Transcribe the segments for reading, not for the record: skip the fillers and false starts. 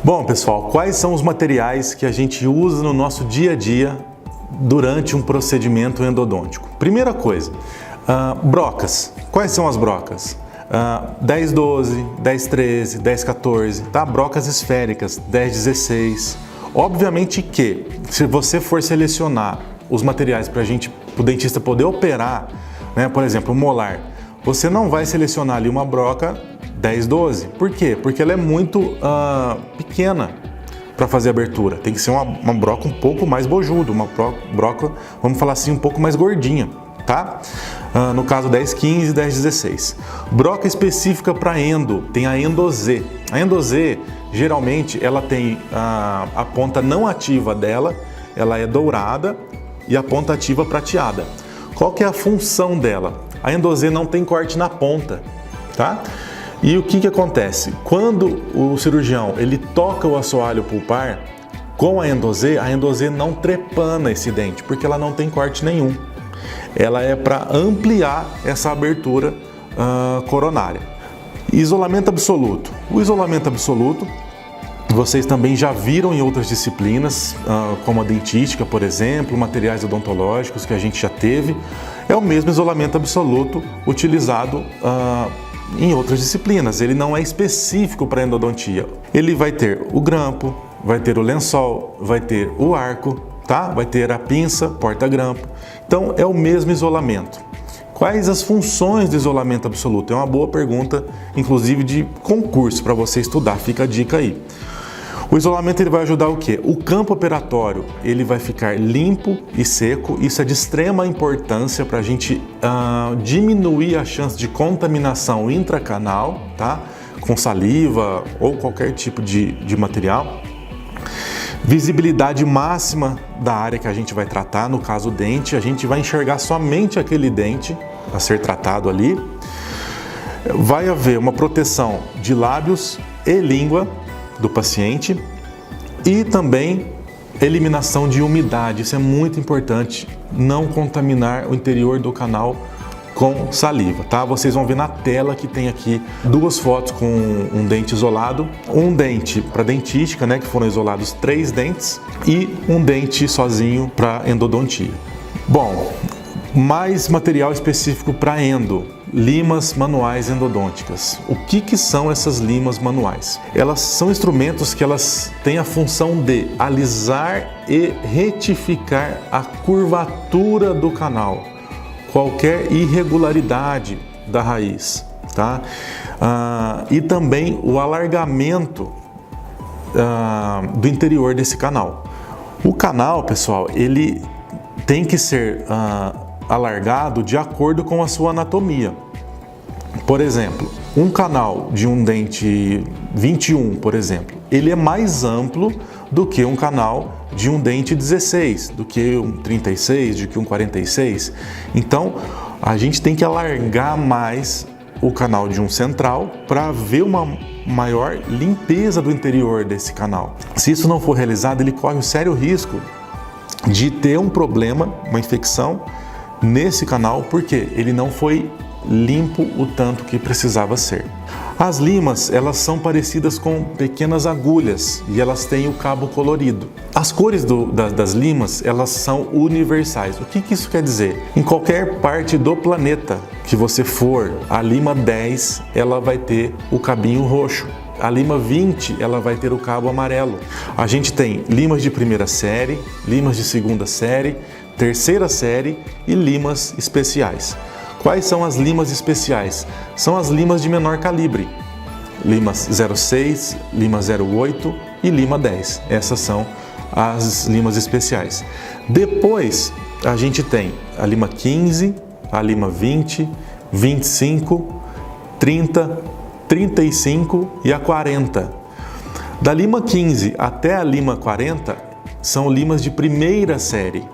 Bom, pessoal, quais são os materiais que a gente usa no nosso dia a dia durante um procedimento endodôntico? Primeira coisa, brocas. Quais são as brocas? 10-12, 10-13, 10-14, tá? Brocas esféricas, 10-16. Obviamente que, se você for selecionar os materiais para o dentista poder operar, né, por exemplo, o molar, você não vai selecionar ali uma broca 10-12. Por quê? Porque ela é muito pequena para fazer abertura. Tem que ser uma broca um pouco mais bojuda, uma broca, vamos falar assim, um pouco mais gordinha, tá? No caso 10-15, 10-16. Broca específica para endo, tem a Endo-Z. A Endo-Z, geralmente, ela tem a ponta não ativa dela, ela é dourada e a ponta ativa prateada. Qual que é a função dela? A Endo-Z não tem corte na ponta, tá? E o que acontece? Quando o cirurgião ele toca o assoalho pulpar com a Endo-Z não trepana esse dente, porque ela não tem corte nenhum. Ela é para ampliar essa abertura coronária. Isolamento absoluto. O isolamento absoluto, vocês também já viram em outras disciplinas, como a dentística, por exemplo, materiais odontológicos que a gente já teve. É o mesmo isolamento absoluto utilizado em outras disciplinas. Ele não é específico para endodontia. Ele vai ter o grampo, vai ter o lençol, vai ter o arco, tá? Vai ter a pinça, porta-grampo. Então é o mesmo isolamento. Quais as funções do isolamento absoluto? É uma boa pergunta, inclusive de concurso para você estudar. Fica a dica aí. O isolamento ele vai ajudar o quê? O campo operatório ele vai ficar limpo e seco. Isso é de extrema importância para a gente diminuir a chance de contaminação intracanal, tá? Com saliva ou qualquer tipo de material. Visibilidade máxima da área que a gente vai tratar, no caso o dente, a gente vai enxergar somente aquele dente a ser tratado ali. Vai haver uma proteção de lábios e língua do paciente e também eliminação de umidade. Isso é muito importante, não contaminar o interior do canal com saliva, tá? Vocês vão ver na tela que tem aqui duas fotos com um dente isolado, um dente para dentística, né, que foram isolados 3 dentes e um dente sozinho para endodontia. Bom, mais material específico para endo. Limas manuais endodônticas. O que são essas limas manuais? Elas são instrumentos que elas têm a função de alisar e retificar a curvatura do canal, qualquer irregularidade da raiz, tá? E também o alargamento do interior desse canal. O canal, pessoal, ele tem que ser alargado de acordo com a sua anatomia. Por exemplo, um canal de um dente 21, por exemplo, ele é mais amplo do que um canal de um dente 16, do que um 36, do que um 46. Então, a gente tem que alargar mais o canal de um central para ver uma maior limpeza do interior desse canal. Se isso não for realizado, ele corre um sério risco de ter um problema, uma infecção nesse canal, porque ele não foi limpo o tanto que precisava ser. As limas, elas são parecidas com pequenas agulhas e elas têm o cabo colorido. As cores das limas, elas são universais. O que isso quer dizer? Em qualquer parte do planeta que você for, a lima 10, ela vai ter o cabinho roxo. A lima 20, ela vai ter o cabo amarelo. A gente tem limas de primeira série, limas de segunda série, terceira série e limas especiais. Quais são as limas especiais? São as limas de menor calibre. Limas 06, lima 08 e lima 10. Essas são as limas especiais. Depois, a gente tem a lima 15, a lima 20, 25, 30, 35 e a 40. Da lima 15 até a lima 40 são limas de primeira série.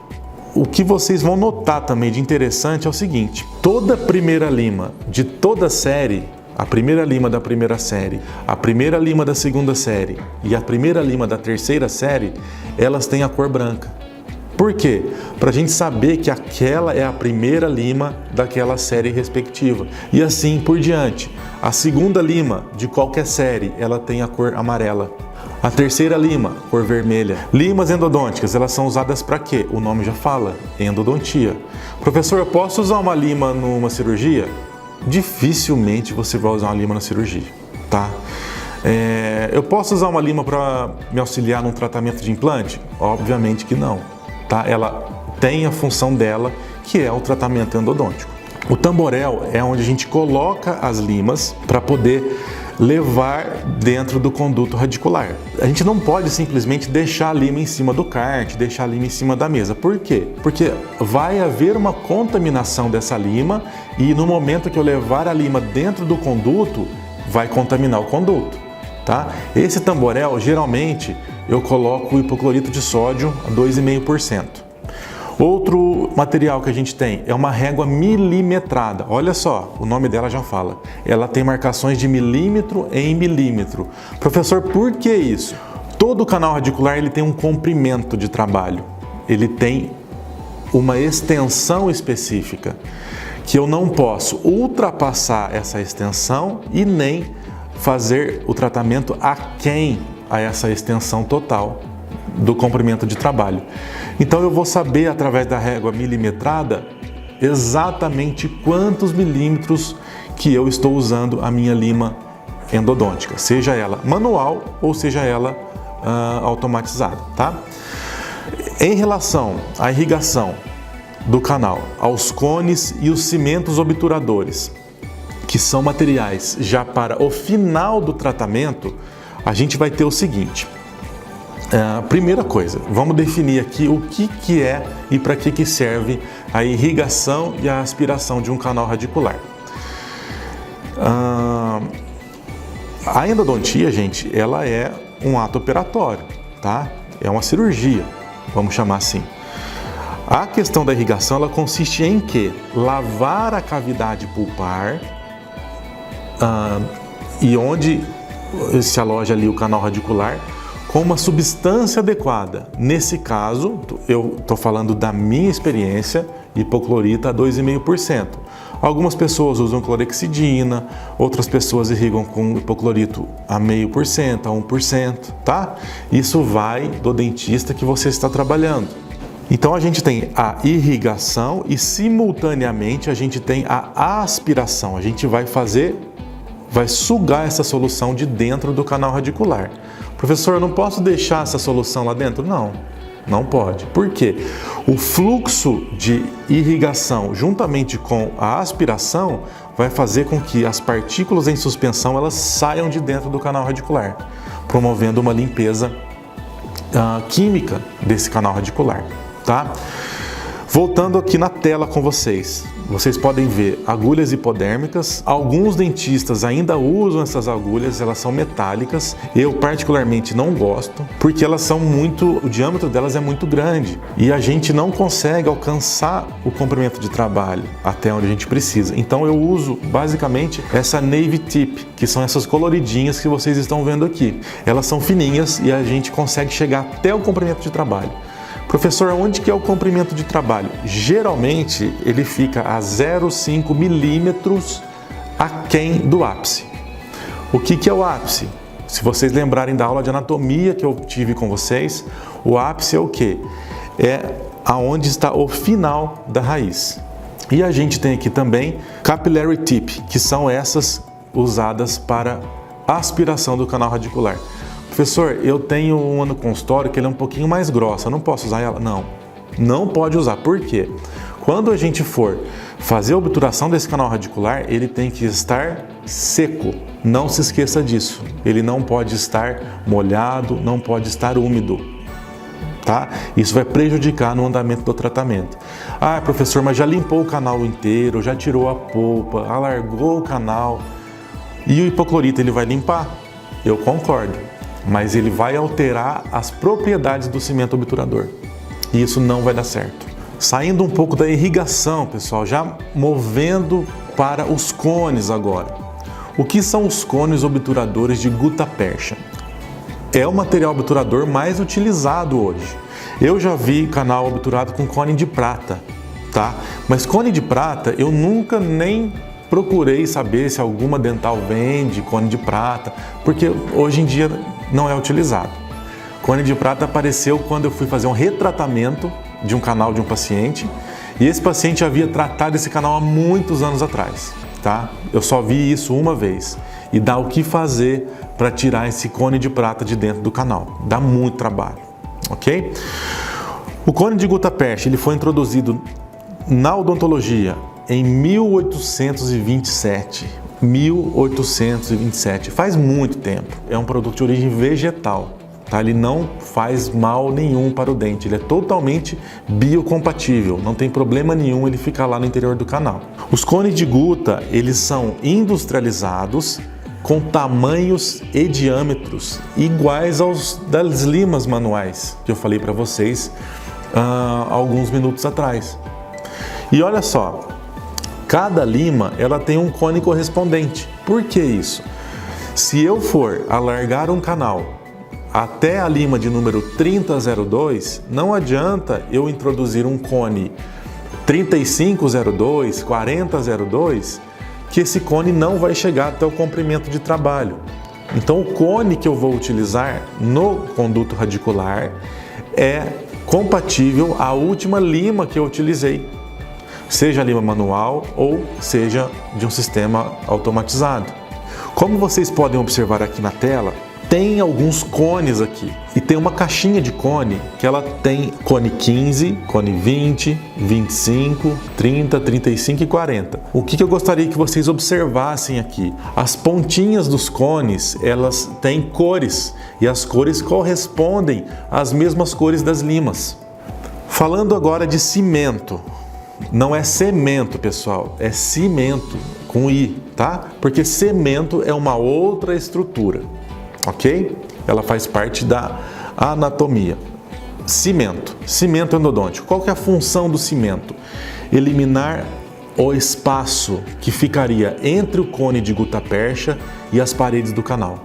O que vocês vão notar também de interessante é o seguinte: toda primeira lima de toda série, a primeira lima da primeira série, a primeira lima da segunda série e a primeira lima da terceira série, elas têm a cor branca. Por quê? Para a gente saber que aquela é a primeira lima daquela série respectiva. E assim por diante. A segunda lima de qualquer série, ela tem a cor amarela. A terceira lima, cor vermelha. Limas endodônticas, elas são usadas para quê? O nome já fala, endodontia. Professor, eu posso usar uma lima numa cirurgia? Dificilmente você vai usar uma lima na cirurgia, tá? Eu posso usar uma lima para me auxiliar num tratamento de implante? Obviamente que não, tá? Ela tem a função dela, que é o tratamento endodôntico. O tamborel é onde a gente coloca as limas para poder levar dentro do conduto radicular. A gente não pode simplesmente deixar a lima em cima do cart, deixar a lima em cima da mesa. Por quê? Porque vai haver uma contaminação dessa lima e no momento que eu levar a lima dentro do conduto, vai contaminar o conduto, tá? Esse tamborel, geralmente, eu coloco o hipoclorito de sódio a 2,5%. Outro material que a gente tem é uma régua milimetrada. Olha só, o nome dela já fala. Ela tem marcações de milímetro em milímetro. Professor, por que isso? Todo canal radicular ele tem um comprimento de trabalho. Ele tem uma extensão específica que eu não posso ultrapassar essa extensão e nem fazer o tratamento aquém a essa extensão total do comprimento de trabalho. Então eu vou saber através da régua milimetrada exatamente quantos milímetros que eu estou usando a minha lima endodôntica, seja ela manual ou seja ela automatizada, tá? Em relação à irrigação do canal, aos cones e os cimentos obturadores, que são materiais já para o final do tratamento, a gente vai ter o seguinte. Primeira coisa, vamos definir aqui o que é e para que serve a irrigação e a aspiração de um canal radicular. A endodontia, gente, ela é um ato operatório, tá? É uma cirurgia, vamos chamar assim. A questão da irrigação, ela consiste em quê? Lavar a cavidade pulpar e onde se aloja ali o canal radicular com uma substância adequada. Nesse caso, eu estou falando da minha experiência, hipoclorita a 2,5%. Algumas pessoas usam clorexidina, outras pessoas irrigam com hipoclorito a 0,5%, a 1%, tá? Isso vai do dentista que você está trabalhando. Então a gente tem a irrigação e simultaneamente a gente tem a aspiração. A gente vai sugar essa solução de dentro do canal radicular. Professor, eu não posso deixar essa solução lá dentro? Não, não pode. Por quê? O fluxo de irrigação juntamente com a aspiração vai fazer com que as partículas em suspensão elas saiam de dentro do canal radicular, promovendo uma limpeza química desse canal radicular, tá? Voltando aqui na tela com vocês, vocês podem ver agulhas hipodérmicas. Alguns dentistas ainda usam essas agulhas, elas são metálicas. Eu particularmente não gosto, porque o diâmetro delas é muito grande e a gente não consegue alcançar o comprimento de trabalho até onde a gente precisa. Então eu uso basicamente essa Navy Tip, que são essas coloridinhas que vocês estão vendo aqui. Elas são fininhas e a gente consegue chegar até o comprimento de trabalho. Professor, onde que é o comprimento de trabalho? Geralmente ele fica a 0,5 milímetros aquém do ápice. O que é o ápice? Se vocês lembrarem da aula de anatomia que eu tive com vocês, o ápice é o quê? É aonde está o final da raiz. E a gente tem aqui também capillary tip, que são essas usadas para aspiração do canal radicular. Professor, eu tenho uma no consultório que ele é um pouquinho mais grossa, eu não posso usar ela? Não, não pode usar. Por quê? Quando a gente for fazer a obturação desse canal radicular, ele tem que estar seco. Não se esqueça disso. Ele não pode estar molhado, não pode estar úmido, tá? Isso vai prejudicar no andamento do tratamento. Ah, professor, mas já limpou o canal inteiro, já tirou a polpa, alargou o canal. E o hipoclorito, ele vai limpar? Eu concordo. Mas ele vai alterar as propriedades do cimento obturador. E isso não vai dar certo. Saindo um pouco da irrigação, pessoal, já movendo para os cones agora. O que são os cones obturadores de gutta-percha? É o material obturador mais utilizado hoje. Eu já vi canal obturado com cone de prata, tá? Mas cone de prata eu nunca nem procurei saber se alguma dental vende cone de prata, porque hoje em dia não é utilizado. Cone de prata apareceu quando eu fui fazer um retratamento de um canal de um paciente e esse paciente havia tratado esse canal há muitos anos atrás, tá? Eu só vi isso uma vez e dá o que fazer para tirar esse cone de prata de dentro do canal. Dá muito trabalho, ok? O cone de gutta-percha ele foi introduzido na odontologia em 1827. 1827, faz muito tempo. É um produto de origem vegetal, tá? Ele não faz mal nenhum para o dente, ele é totalmente biocompatível, não tem problema nenhum ele ficar lá no interior do canal. Os cones de Gutta, eles são industrializados com tamanhos e diâmetros iguais aos das limas manuais que eu falei para vocês alguns minutos atrás. E olha só, cada lima ela tem um cone correspondente. Por que isso? Se eu for alargar um canal até a lima de número 3002, não adianta eu introduzir um cone 3502, 4002, que esse cone não vai chegar até o comprimento de trabalho. Então o cone que eu vou utilizar no conduto radicular é compatível à última lima que eu utilizei, seja a lima manual ou seja de um sistema automatizado. Como vocês podem observar aqui na tela, tem alguns cones aqui e tem uma caixinha de cone que ela tem cone 15, cone 20, 25, 30, 35 e 40. O que eu gostaria que vocês observassem aqui? As pontinhas dos cones, elas têm cores e as cores correspondem às mesmas cores das limas. Falando agora de cimento, não é cemento, pessoal, é cimento com I, tá? Porque cimento é uma outra estrutura. Ok? Ela faz parte da anatomia. Cimento endodôntico. Qual que é a função do cimento? Eliminar o espaço que ficaria entre o cone de gutta-percha e as paredes do canal.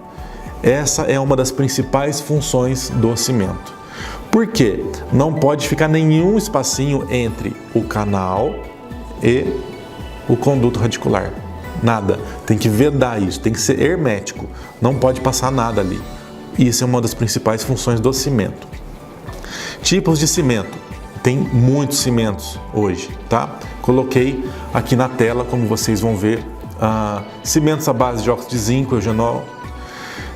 Essa é uma das principais funções do cimento. Por quê? Não pode ficar nenhum espacinho entre o canal e o conduto radicular. Nada. Tem que vedar isso, tem que ser hermético. Não pode passar nada ali. Isso é uma das principais funções do cimento. Tipos de cimento. Tem muitos cimentos hoje, tá? Coloquei aqui na tela, como vocês vão ver, cimentos à base de óxido de zinco, eugenol,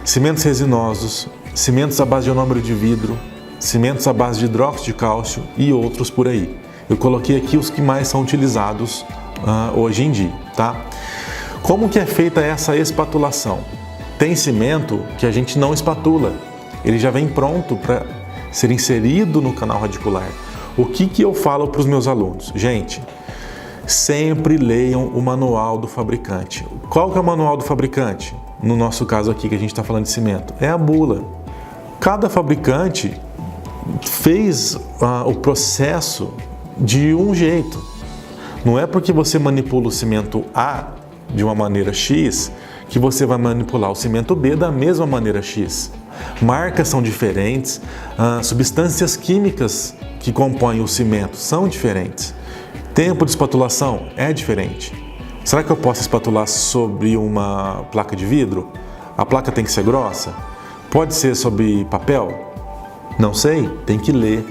cimentos resinosos, cimentos à base de ionômero de vidro, cimentos à base de hidróxido de cálcio e outros por aí. Eu coloquei aqui os que mais são utilizados hoje em dia, tá? Como que é feita essa espatulação? Tem cimento que a gente não espatula, ele já vem pronto para ser inserido no canal radicular. O que eu falo para os meus alunos? Gente, sempre leiam o manual do fabricante. Qual que é o manual do fabricante? No nosso caso aqui que a gente está falando de cimento, é a bula. Cada fabricante fez o processo de um jeito. Não é porque você manipula o cimento A de uma maneira X que você vai manipular o cimento B da mesma maneira X. Marcas são diferentes, substâncias químicas que compõem o cimento são diferentes. Tempo de espatulação é diferente. Será que eu posso espatular sobre uma placa de vidro? A placa tem que ser grossa? Pode ser sobre papel? Não sei, tem que ler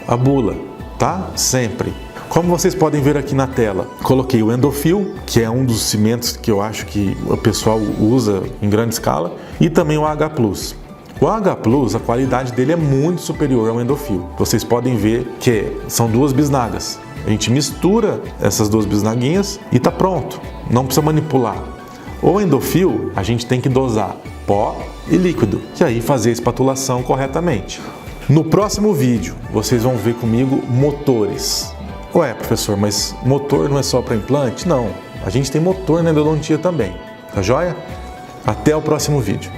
a bula, tá? Sempre. Como vocês podem ver aqui na tela, coloquei o Endofil, que é um dos cimentos que eu acho que o pessoal usa em grande escala, e também o H+. O H+, a qualidade dele é muito superior ao Endofil. Vocês podem ver que são duas bisnagas. A gente mistura essas duas bisnaguinhas e tá pronto, não precisa manipular. O Endofil, a gente tem que dosar pó e líquido, que aí fazer a espatulação corretamente. No próximo vídeo, vocês vão ver comigo motores. Ué, professor, mas motor não é só para implante? Não, a gente tem motor na endodontia também, tá joia? Até o próximo vídeo.